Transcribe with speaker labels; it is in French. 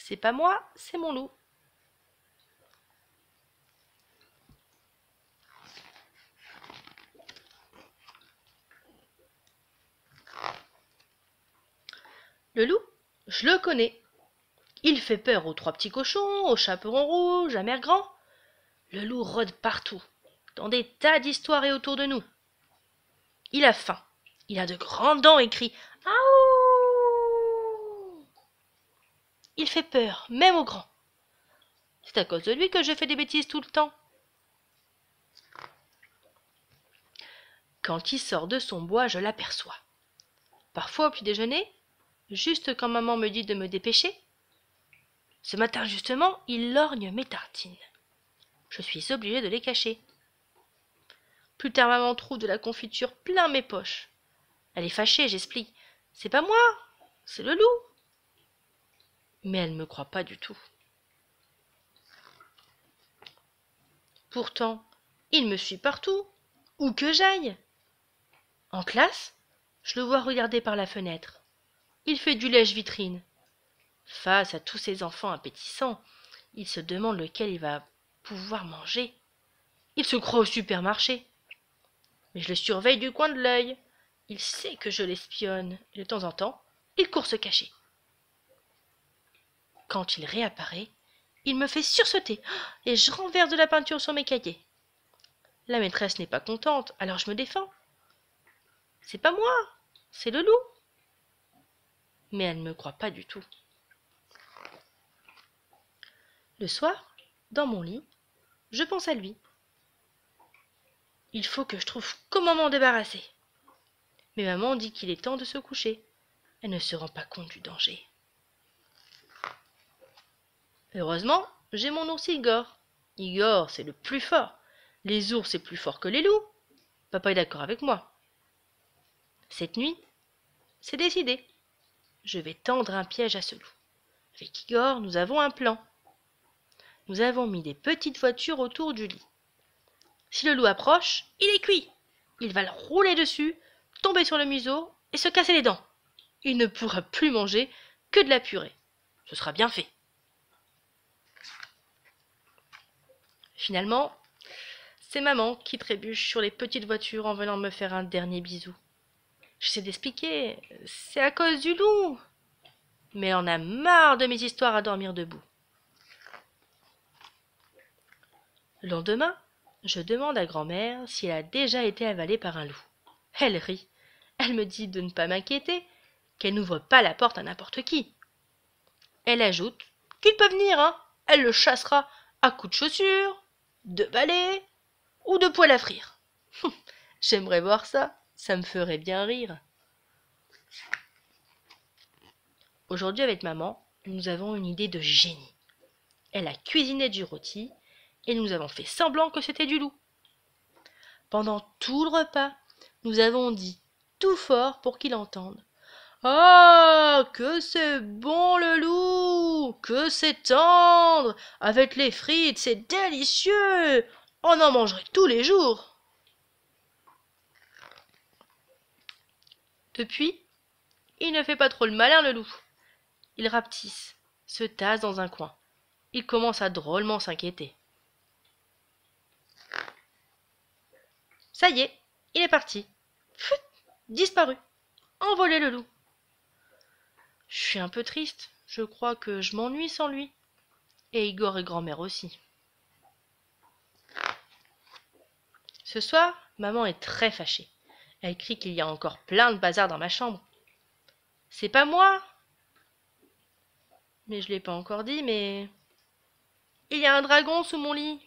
Speaker 1: C'est pas moi, c'est mon loup. Le loup, je le connais. Il fait peur aux trois petits cochons, au chaperon rouge, à Mère Grand. Le loup rôde partout, dans des tas d'histoires et autour de nous. Il a faim, il a de grandes dents et crie « Aouh !» Il fait peur, même aux grands. C'est à cause de lui que je fais des bêtises tout le temps. Quand il sort de son bois, je l'aperçois. Parfois au petit déjeuner, juste quand maman me dit de me dépêcher. Ce matin justement, il lorgne mes tartines. Je suis obligée de les cacher. Plus tard, maman trouve de la confiture plein mes poches. Elle est fâchée, j'explique. C'est pas moi, c'est le loup. Mais elle ne me croit pas du tout. Pourtant, il me suit partout, où que j'aille. En classe, je le vois regarder par la fenêtre. Il fait du lèche-vitrine. Face à tous ces enfants appétissants, il se demande lequel il va pouvoir manger. Il se croit au supermarché. Mais je le surveille du coin de l'œil. Il sait que je l'espionne, et de temps en temps, il court se cacher. Quand il réapparaît, il me fait sursauter, et je renverse de la peinture sur mes cahiers. La maîtresse n'est pas contente, alors je me défends. C'est pas moi, c'est le loup. Mais elle ne me croit pas du tout. Le soir, dans mon lit, je pense à lui. Il faut que je trouve comment m'en débarrasser. Mais maman dit qu'il est temps de se coucher. Elle ne se rend pas compte du danger. Heureusement, j'ai mon ours Igor. Igor, c'est le plus fort. Les ours, c'est plus fort que les loups. Papa est d'accord avec moi. Cette nuit, c'est décidé. Je vais tendre un piège à ce loup. Avec Igor, nous avons un plan. Nous avons mis des petites voitures autour du lit. Si le loup approche, il est cuit. Il va le rouler dessus, tomber sur le museau et se casser les dents. Il ne pourra plus manger que de la purée. Ce sera bien fait. Finalement, c'est maman qui trébuche sur les petites voitures en venant me faire un dernier bisou. J'essaie d'expliquer, c'est à cause du loup. Mais elle en a marre de mes histoires à dormir debout. Le lendemain, je demande à grand-mère si elle a déjà été avalée par un loup. Elle rit. Elle me dit de ne pas m'inquiéter, qu'elle n'ouvre pas la porte à n'importe qui. Elle ajoute qu'il peut venir, hein. Elle le chassera à coups de chaussures, de balais ou de poêle à frire. J'aimerais voir ça, ça me ferait bien rire. Aujourd'hui avec maman, nous avons une idée de génie. Elle a cuisiné du rôti et nous avons fait semblant que c'était du loup. Pendant tout le repas, nous avons dit tout fort pour qu'il entende. Ah, que c'est bon le loup, que c'est tendre, avec les frites, c'est délicieux, on en mangerait tous les jours. Depuis, il ne fait pas trop le malin le loup. Il rapetisse, se tasse dans un coin. Il commence à drôlement s'inquiéter. Ça y est, il est parti. Pfft, disparu. Envolé le loup. Je suis un peu triste. Je crois que je m'ennuie sans lui. Et Igor et grand-mère aussi. Ce soir, maman est très fâchée. Elle crie qu'il y a encore plein de bazar dans ma chambre. C'est pas moi. Mais je l'ai pas encore dit, mais... Il y a un dragon sous mon lit.